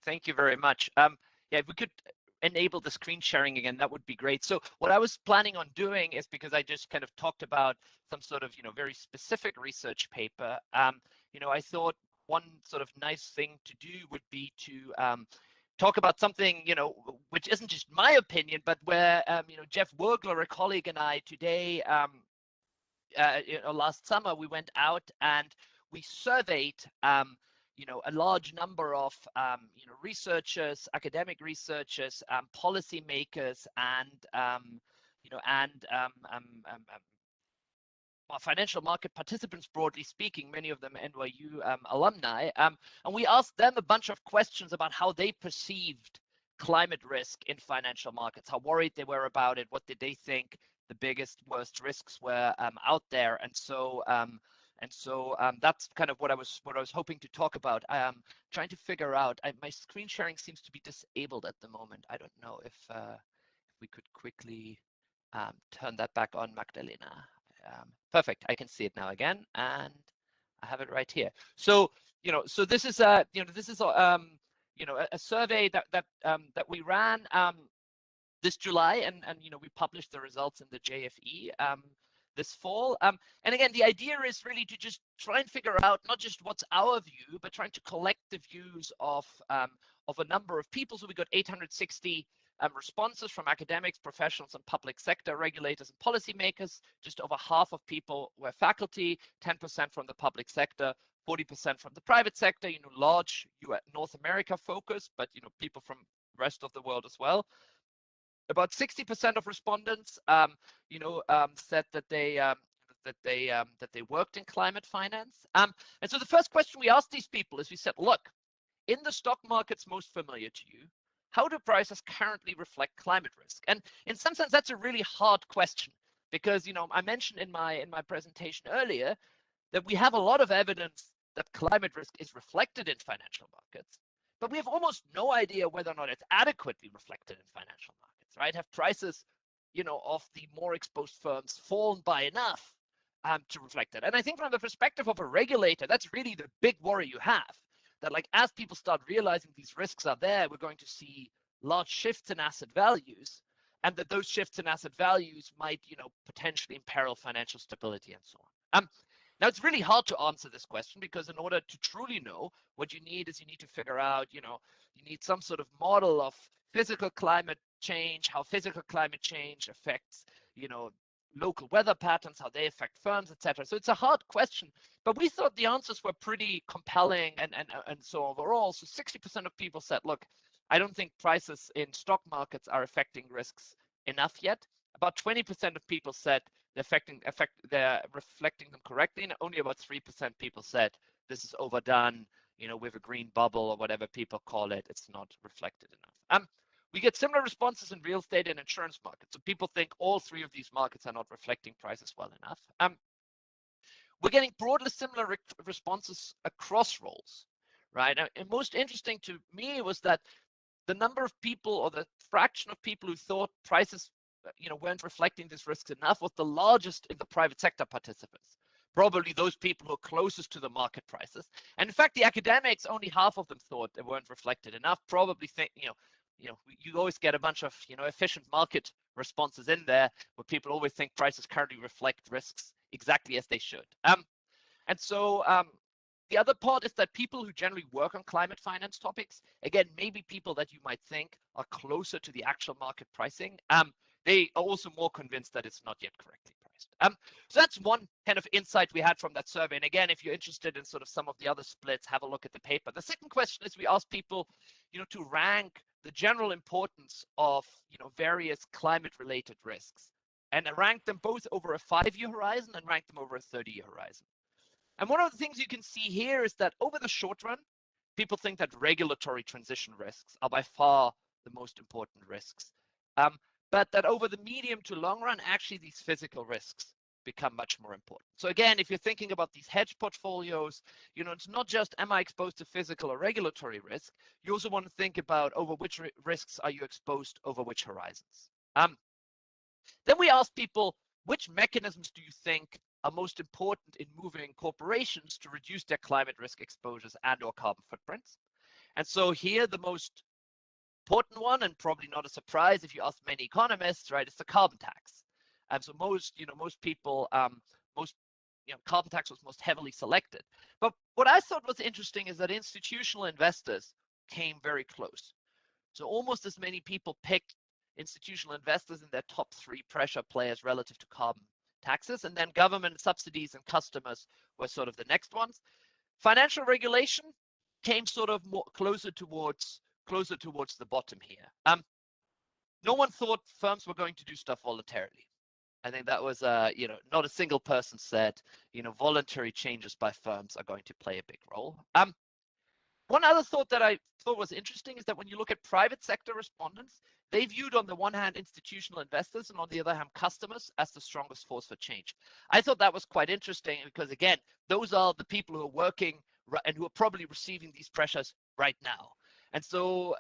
Thank you very much. Yeah, if we could enable the screen sharing again, that would be great. So what I was planning on doing is, because I just kind of talked about some sort of, very specific research paper, I thought one sort of nice thing to do would be to talk about something, which isn't just my opinion, but where, Jeff Wergler, a colleague, and I today, last summer, we went out and we surveyed, a large number of, researchers, academic researchers, policymakers, and, well, financial market participants, broadly speaking, many of them NYU alumni. And we asked them a bunch of questions about how they perceived climate risk in financial markets, how worried they were about it, what did they think the biggest, worst risks were out there. And so that's kind of what I was hoping to talk about. Trying to figure out, my screen sharing seems to be disabled at the moment. I don't know if we could quickly turn that back on, Magdalena. Perfect. I can see it now again, and I have it right here. So, so this is a survey that we ran this July, and we published the results in the JFE this fall. And again, the idea is really to just try and figure out not just what's our view, but trying to collect the views of a number of people. So we got 860 responses from academics, professionals, and public sector regulators and policymakers. Just over half of people were faculty, 10% from the public sector, 40% from the private sector, large North America focus, but people from the rest of the world as well. About 60% of respondents, said that they worked in climate finance. And so the first question we asked these people is, we said, look, in the stock markets most familiar to you, how do prices currently reflect climate risk? And in some sense, that's a really hard question, because I mentioned in my presentation earlier that we have a lot of evidence that climate risk is reflected in financial markets, but we have almost no idea whether or not it's adequately reflected in financial markets, right? Have prices, of the more exposed firms fallen by enough to reflect it? And I think from the perspective of a regulator, that's really the big worry you have. That, like, as people start realizing these risks are there, we're going to see large shifts in asset values, and that those shifts in asset values might, potentially imperil financial stability and so on. Now, it's really hard to answer this question, because in order to truly know, what you need is, you need to figure out, you need some sort of model of physical climate change, how physical climate change affects, local weather patterns, how they affect firms, etc. So it's a hard question, but we thought the answers were pretty compelling, and so overall. So 60% of people said, look, I don't think prices in stock markets are affecting risks enough yet. About 20% of people said they're reflecting them correctly, and only about 3% people said this is overdone, with a green bubble or whatever people call it, it's not reflected enough. We get similar responses in real estate and insurance markets. So people think all three of these markets are not reflecting prices well enough. We're getting broadly similar responses across roles, right? And most interesting to me was that the number of people, or the fraction of people, who thought prices, weren't reflecting these risks enough, was the largest in the private sector participants. Probably those people who are closest to the market prices. And in fact, the academics, only half of them thought they weren't reflected enough. Probably think, you always get a bunch of, efficient market responses in there, where people always think prices currently reflect risks exactly as they should. And so the other part is that people who generally work on climate finance topics, again, maybe people that you might think are closer to the actual market pricing, they are also more convinced that it's not yet correctly priced. So that's one kind of insight we had from that survey. And again, if you're interested in sort of some of the other splits, have a look at the paper. The second question is, we asked people, to rank the general importance of, various climate-related risks, and rank them both over a 5-year horizon and rank them over a 30-year horizon. And one of the things you can see here is that over the short run, people think that regulatory transition risks are by far the most important risks. But that over the medium to long run, actually these physical risks become much more important. So again, if you're thinking about these hedge portfolios, it's not just, am I exposed to physical or regulatory risk? You also want to think about over which risks are you exposed over which horizons. Then we asked people, which mechanisms do you think are most important in moving corporations to reduce their climate risk exposures and/or carbon footprints? And so here, the most important one, and probably not a surprise if you ask many economists, right, is the carbon tax. So most people, carbon tax was most heavily selected. But what I thought was interesting is that institutional investors came very close. So almost as many people picked institutional investors in their top 3 pressure players relative to carbon taxes, and then government subsidies and customers were sort of the next ones. Financial regulation came sort of more closer towards the bottom here. No one thought firms were going to do stuff voluntarily. I think that was, not a single person said, voluntary changes by firms are going to play a big role. One other thought that I thought was interesting is that when you look at private sector respondents, they viewed on the one hand institutional investors and on the other hand customers as the strongest force for change. I thought that was quite interesting because, again, those are the people who are working and who are probably receiving these pressures right now. And so,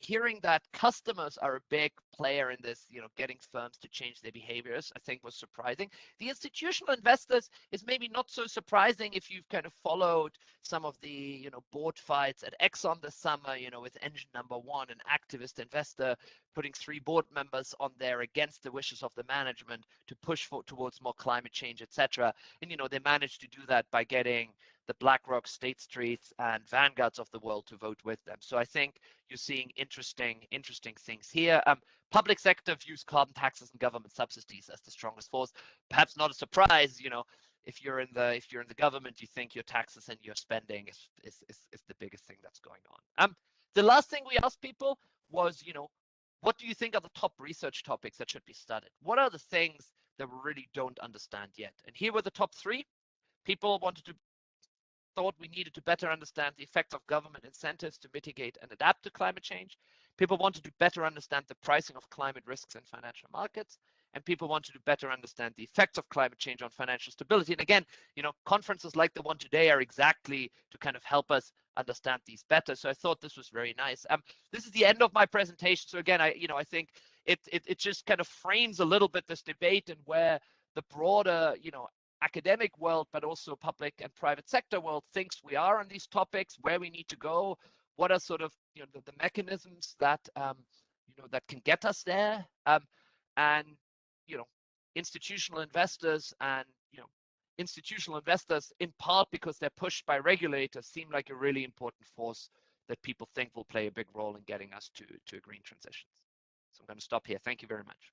hearing that customers are a big player in this, getting firms to change their behaviors, I think was surprising. The institutional investors is maybe not so surprising if you've kind of followed some of the, board fights at Exxon this summer, with engine number 1, an activist investor putting 3 board members on there against the wishes of the management to push towards more climate change, etc. And, they managed to do that by getting the BlackRock, State Streets, and Vanguards of the world to vote with them. So I think you're seeing interesting things here. Public sector views carbon taxes and government subsidies as the strongest force. Perhaps not a surprise, if you're in the government, you think your taxes and your spending is the biggest thing that's going on. The last thing we asked people was, what do you think are the top research topics that should be studied? What are the things that we really don't understand yet? And here were the top 3. People thought we needed to better understand the effects of government incentives to mitigate and adapt to climate change. People wanted to better understand the pricing of climate risks in financial markets. And people wanted to better understand the effects of climate change on financial stability. And again, conferences like the one today are exactly to kind of help us understand these better. So I thought this was very nice. This is the end of my presentation. So again, I think it just kind of frames a little bit this debate and where the broader, academic world, but also public and private sector world thinks we are on these topics, where we need to go, what are sort of the mechanisms that that can get us there, and institutional investors in part because they're pushed by regulators seem like a really important force that people think will play a big role in getting us to a green transition. So I'm going to stop here. Thank you very much.